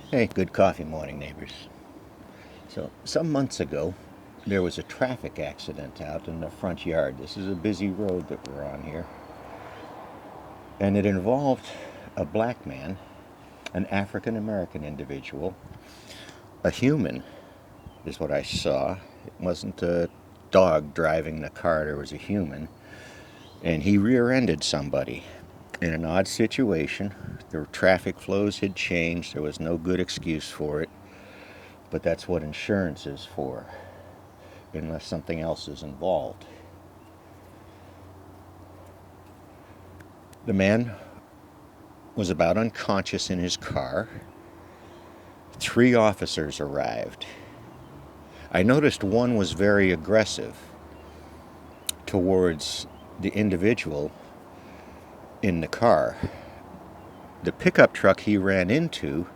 Hey, good coffee morning, neighbors. So, some months ago, there was a traffic accident out in the front yard. This is a busy road that we're on here. And it involved a black man, an African American individual, a human, is what I saw. It wasn't a dog driving the car, there was a human. And he rear ended somebody in an odd situation. The traffic flows had changed, there was no good excuse for it. But that's what insurance is for, unless something else is involved. The man was about unconscious in his car. 3 officers arrived. I noticed one was very aggressive towards the individual in the car. The pickup truck he ran into,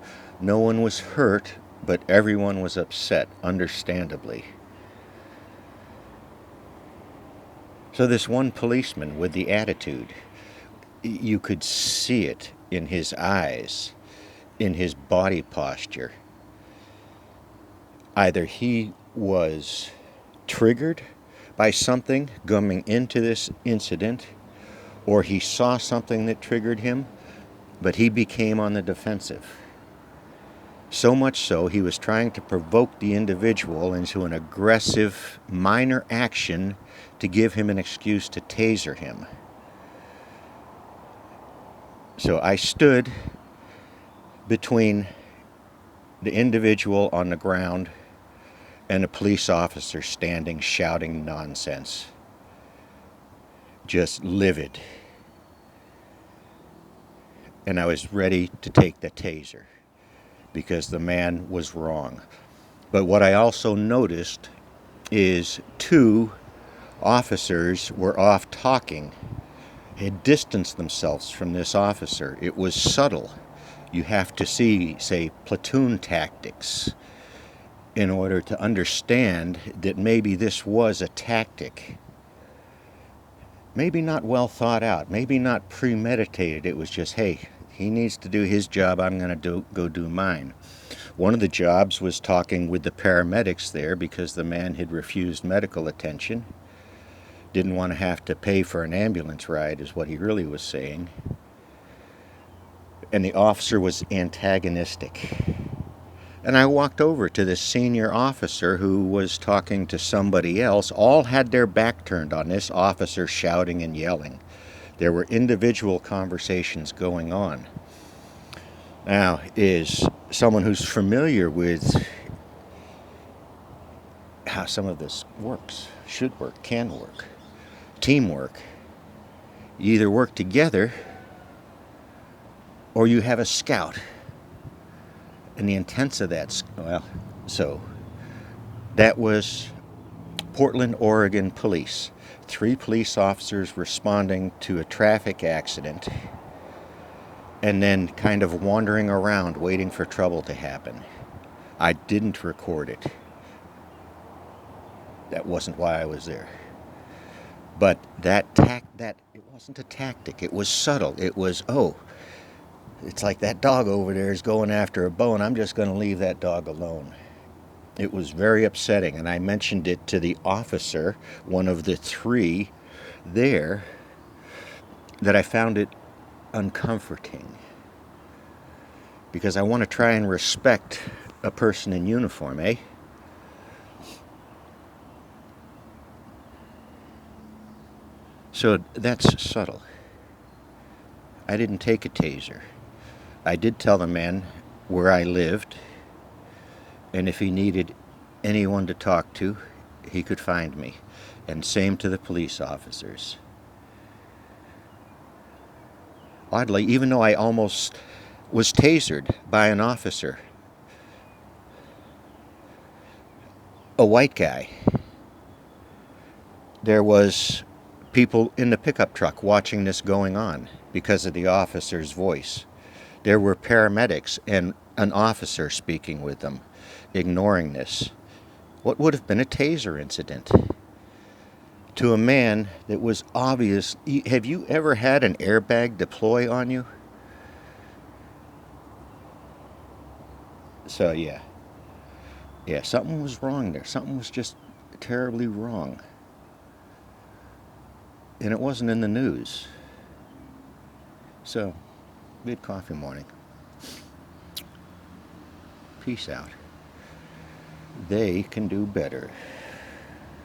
no one was hurt, but everyone was upset, understandably. So this one policeman with the attitude, you could see it in his eyes, in his body posture. Either he was triggered by something coming into this incident, or he saw something that triggered him, but he became on the defensive. So much so, he was trying to provoke the individual into an aggressive, minor action to give him an excuse to taser him. So I stood between the individual on the ground and a police officer standing shouting nonsense. Just livid. And I was ready to take the taser because the man was wrong. But what I also noticed is 2 officers were off talking, had distanced themselves from this officer. It was subtle. You have to see, say, platoon tactics in order to understand that maybe this was a tactic. Maybe not well thought out, maybe not premeditated. It was just, hey, he needs to do his job, I'm going to go do mine. One of the jobs was talking with the paramedics there because the man had refused medical attention. Didn't want to have to pay for an ambulance ride, is what he really was saying. And the officer was antagonistic. And I walked over to this senior officer who was talking to somebody else. All had their back turned on this officer shouting and yelling. There were individual conversations going on. Now, is someone who's familiar with how some of this works, should work, can work, teamwork. You either work together or you have a scout. And the intents of that, so that was Portland, Oregon police. 3 police officers responding to a traffic accident and then kind of wandering around waiting for trouble to happen. I didn't record it. That wasn't why I was there. But that it wasn't a tactic. It was subtle. It was, it's like that dog over there is going after a bone. I'm just going to leave that dog alone. It was very upsetting, and I mentioned it to the officer, one of the 3 there, that I found it uncomforting. Because I want to try and respect a person in uniform, eh? So that's subtle. I didn't take a taser. I did tell the man where I lived, and if he needed anyone to talk to, he could find me. And same to the police officers. Oddly, even though I almost was tasered by an officer, a white guy, there was people in the pickup truck watching this going on because of the officer's voice. There were paramedics and an officer speaking with them, ignoring this. What would have been a taser incident to a man that was obvious. Have you ever had an airbag deploy on you? So yeah, something was wrong there. Something was just terribly wrong. And it wasn't in the news. So we had coffee morning. Peace out. They can do better.